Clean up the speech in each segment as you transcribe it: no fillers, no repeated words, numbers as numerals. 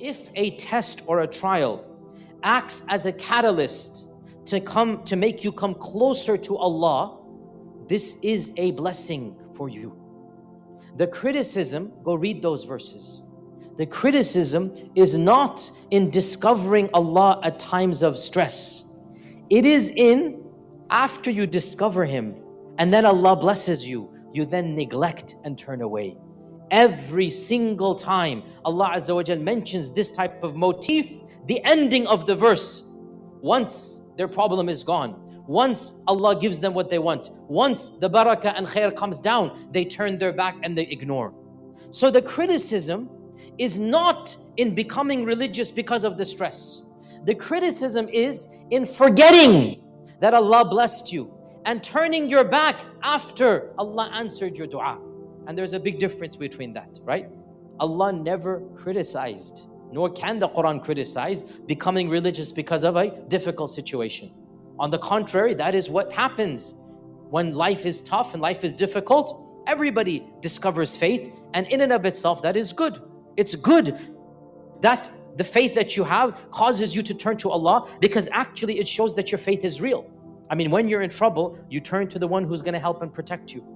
if a test or a trial acts as a catalyst to make you come closer to Allah, this is a blessing for you. The criticism, go read those verses. The criticism is not in discovering Allah at times of stress. It is in after you discover Him and then Allah blesses you, you then neglect and turn away. Every single time Allah Azza wa Jal mentions this type of motif, the ending of the verse, once their problem is gone, once Allah gives them what they want, once the barakah and khair comes down, they turn their back and they ignore. So the criticism is not in becoming religious because of the stress. The criticism is in forgetting that Allah blessed you and turning your back after Allah answered your dua. And there's a big difference between that, right? Allah never criticized, nor can the Quran criticize becoming religious because of a difficult situation. On the contrary, that is what happens when life is tough and life is difficult. Everybody discovers faith, and in and of itself, that is good. It's good that the faith that you have causes you to turn to Allah, because actually it shows that your faith is real. I mean, when you're in trouble, you turn to the one who's going to help and protect you.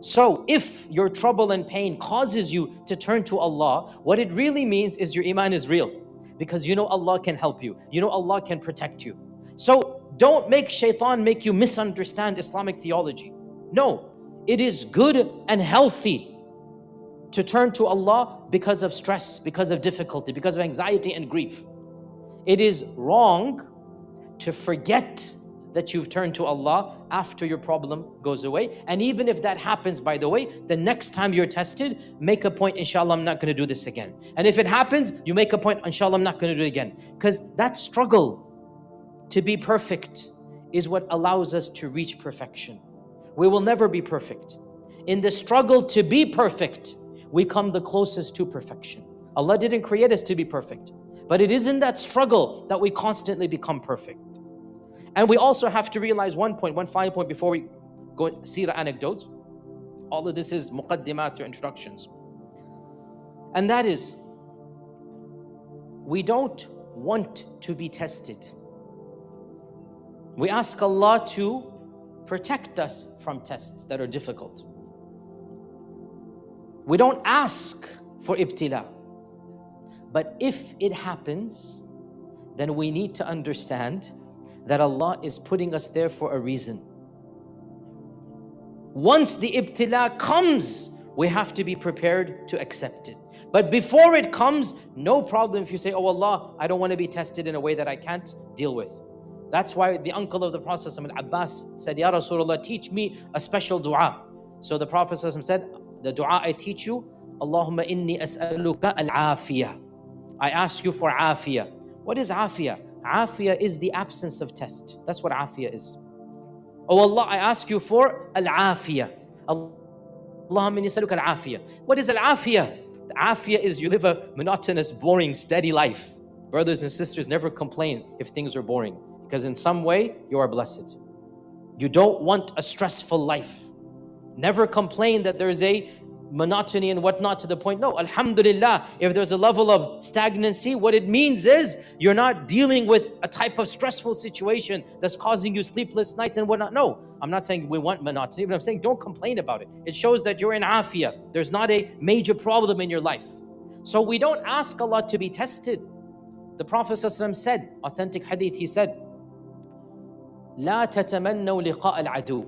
So if your trouble and pain causes you to turn to Allah, what it really means is your iman is real, because you know Allah can help you. You know Allah can protect you. So don't make shaitan make you misunderstand Islamic theology. No, it is good and healthy to turn to Allah because of stress, because of difficulty, because of anxiety and grief. It is wrong to forget that you've turned to Allah after your problem goes away. And even if that happens, by the way, the next time you're tested, make a point, inshallah, I'm not going to do this again. And if it happens, you make a point, inshallah, I'm not going to do it again. Because that struggle to be perfect is what allows us to reach perfection. We will never be perfect. In the struggle to be perfect, we come the closest to perfection. Allah didn't create us to be perfect, but it is in that struggle that we constantly become perfect. And we also have to realize one final point before we go and see the anecdotes. All of this is muqaddimat or introductions. And that is, we don't want to be tested. We ask Allah to protect us from tests that are difficult. We don't ask for ibtila. But if it happens, then we need to understand that Allah is putting us there for a reason. Once the ibtila comes, we have to be prepared to accept it. But before it comes, no problem if you say, oh Allah, I don't want to be tested in a way that I can't deal with. That's why the uncle of the Prophet Abbas said, Ya Rasulullah, teach me a special dua. So the Prophet said, the dua I teach you, Allahumma inni as'aluka al-afiyah. I ask you for afiyah. What is afiyah? Afiyah is the absence of test. That's what afiyah is. Oh Allah, I ask you for al-afiyah. Allahumma inni as'aluka al-afiyah. What is al-afiyah? The afiyah is you live a monotonous, boring, steady life. Brothers and sisters, never complain if things are boring, because in some way you are blessed. You don't want a stressful life. Never complain that there's a monotony and whatnot to the point. No, alhamdulillah, if there's a level of stagnancy, what it means is you're not dealing with a type of stressful situation that's causing you sleepless nights and whatnot. No, I'm not saying we want monotony, but I'm saying don't complain about it. It shows that you're in afiyah. There's not a major problem in your life. So we don't ask Allah to be tested. The Prophet ﷺ said, authentic hadith, he said, لا تتمنوا لقاء العدو.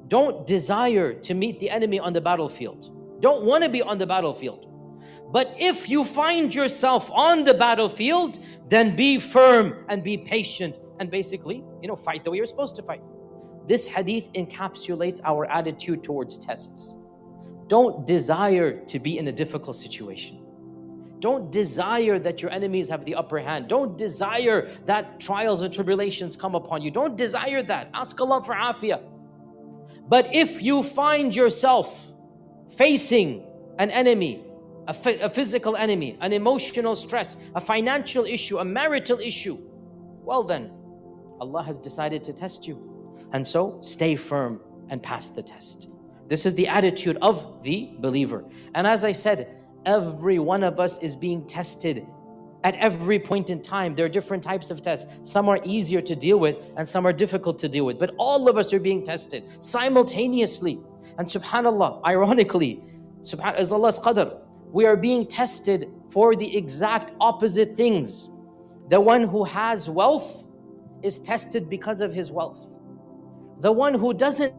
Don't desire to meet the enemy on the battlefield. Don't want to be on the battlefield. But if you find yourself on the battlefield, then be firm and be patient and basically, fight the way you're supposed to fight. This hadith encapsulates our attitude towards tests. Don't desire to be in a difficult situation. Don't desire that your enemies have the upper hand. Don't desire that trials and tribulations come upon you. Don't desire that. Ask Allah for afiyah. But if you find yourself facing an enemy, a physical enemy, an emotional stress, a financial issue, a marital issue, well then, Allah has decided to test you. And so, stay firm and pass the test. This is the attitude of the believer. And as I said, every one of us is being tested At every point in time, there are different types of tests. Some are easier to deal with and some are difficult to deal with. But all of us are being tested simultaneously. And subhanAllah, ironically, as Allah's qadr, we are being tested for the exact opposite things. The one who has wealth is tested because of his wealth. The one who doesn't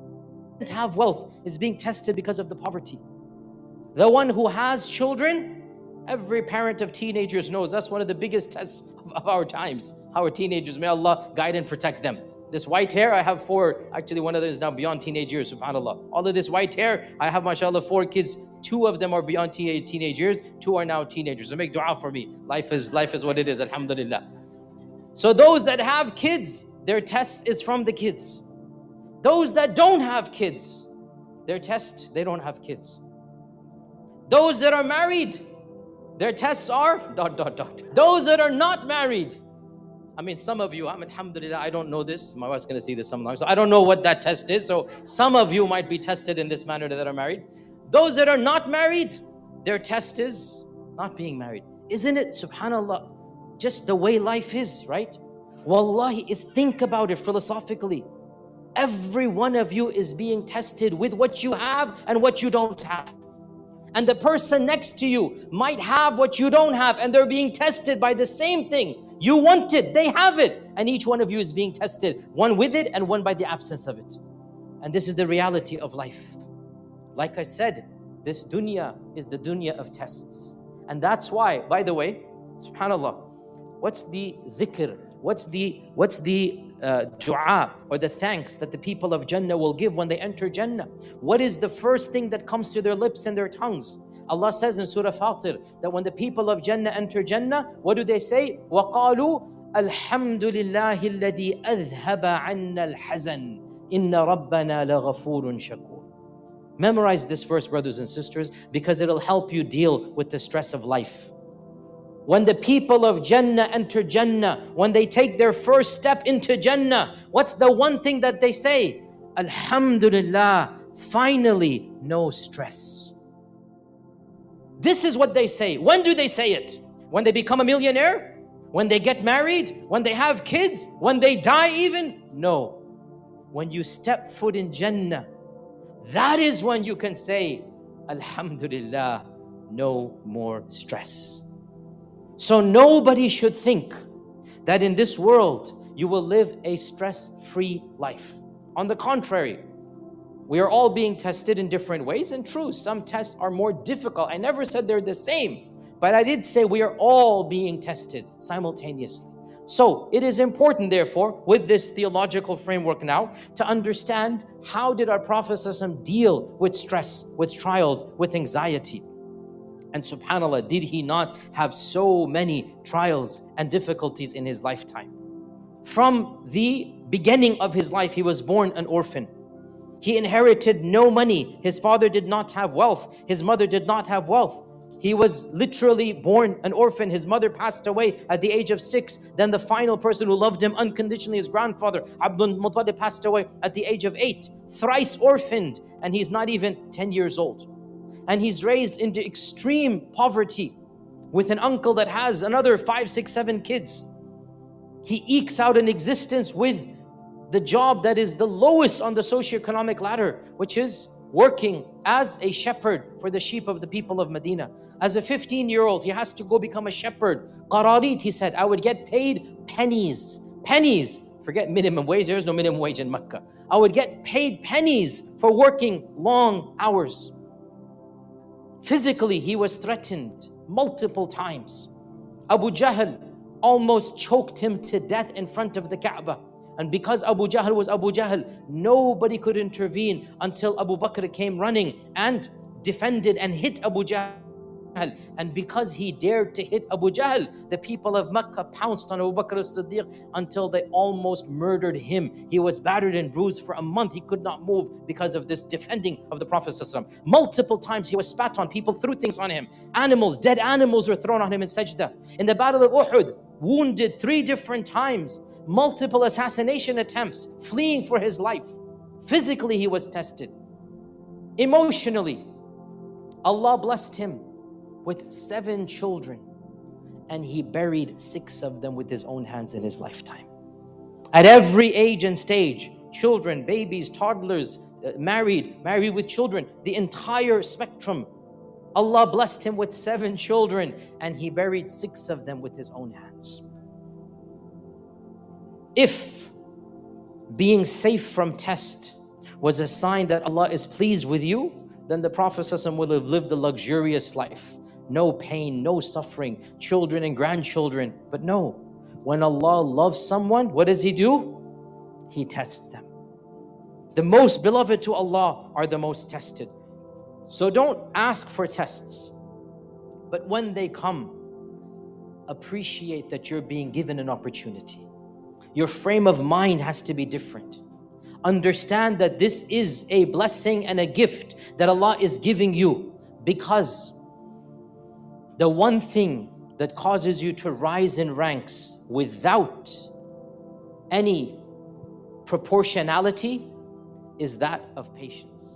have wealth is being tested because of the poverty. The one who has children, every parent of teenagers knows that's one of the biggest tests of our times. Our teenagers, may Allah guide and protect them. This white hair, I have 4, actually one of them is now beyond teenage years, subhanAllah. All of this white hair, I have mashallah 4 kids, 2 of them are beyond teenage years, 2 are now teenagers. So make dua for me. Life is what it is, alhamdulillah. So those that have kids, their test is from the kids. Those that don't have kids, their test, they don't have kids. Those that are married, their tests are ... Those that are not married, I mean, some of you, alhamdulillah, I don't know this. My wife's going to see this sometime. So I don't know what that test is. So some of you might be tested in this manner that are married. Those that are not married, their test is not being married. Isn't it, subhanAllah, just the way life is, right? Wallahi, think about it philosophically. Every one of you is being tested with what you have and what you don't have. And the person next to you might have what you don't have, and they're being tested by the same thing. You want it, they have it, and each one of you is being tested, one with it and one by the absence of it. And this is the reality of life. Like I said, this dunya is the dunya of tests. And that's why, by the way, subhanAllah, what's the dhikr, what's the dua or the thanks that the people of Jannah will give when they enter Jannah? What is the first thing that comes to their lips and their tongues? Allah says in Surah Fatir that when the people of Jannah enter Jannah, what do they say? وَقَالُوا الْحَمْدُ لِلَّهِ الَّذِي أَذْهَبَ عَنَّا الْحَزَنَ إِنَّ رَبَّنَا لَغَفُورٌ شَكُورٌ. Memorize this verse, brothers and sisters, because it'll help you deal with the stress of life. When the people of Jannah enter Jannah, when they take their first step into Jannah, what's the one thing that they say? Alhamdulillah, finally, no stress. This is what they say. When do they say it? When they become a millionaire? When they get married? When they have kids? When they die even? No. When you step foot in Jannah, that is when you can say, Alhamdulillah, no more stress. So nobody should think that in this world you will live a stress-free life. On the contrary, we are all being tested in different ways, and true, some tests are more difficult. I never said they're the same, but I did say we are all being tested simultaneously. So it is important, therefore, with this theological framework now, to understand how did our Prophet ﷺ deal with stress, with trials, with anxiety. And subhanAllah, did he not have so many trials and difficulties in his lifetime? From the beginning of his life, he was born an orphan. He inherited no money. His father did not have wealth. His mother did not have wealth. He was literally born an orphan. His mother passed away at the age of 6. Then the final person who loved him unconditionally, his grandfather, Abdul Muttalib, passed away at the age of 8. Thrice orphaned, and he's not even 10 years old. And he's raised into extreme poverty with an uncle that has another 5, 6, 7 kids. He ekes out an existence with the job that is the lowest on the socioeconomic ladder, which is working as a shepherd for the sheep of the people of Medina. As a 15-year-old, he has to go become a shepherd. Qararit, he said, I would get paid pennies. Pennies. Forget minimum wage, there is no minimum wage in Mecca. I would get paid pennies for working long hours. Physically, he was threatened multiple times. Abu Jahl almost choked him to death in front of the Kaaba. And because Abu Jahl was Abu Jahl, nobody could intervene until Abu Bakr came running and defended and hit Abu Jahl. And because he dared to hit Abu Jahl, the people of Mecca pounced on Abu Bakr as-Siddiq until they almost murdered him. He was battered and bruised for a month. He could not move because of this defending of the Prophet ﷺ. Multiple times he was spat on. People threw things on him. Animals, dead animals were thrown on him in sajda. In the battle of Uhud, wounded 3 different times. Multiple assassination attempts, fleeing for his life. Physically, he was tested. Emotionally, Allah blessed him with 7 children. and he buried 6 of them with his own hands in his lifetime. At every age and stage, children, babies, toddlers, married with children, the entire spectrum. Allah blessed him with 7 children and he buried 6 of them with his own hands. If being safe from test was a sign that Allah is pleased with you, then the Prophet ﷺ would have lived a luxurious life. No pain, no suffering, children and grandchildren. But no, when Allah loves someone, what does He do? He tests them. The most beloved to Allah are the most tested. So don't ask for tests. But when they come, appreciate that you're being given an opportunity. Your frame of mind has to be different. Understand that this is a blessing and a gift that Allah is giving you, because the one thing that causes you to rise in ranks without any proportionality is that of patience.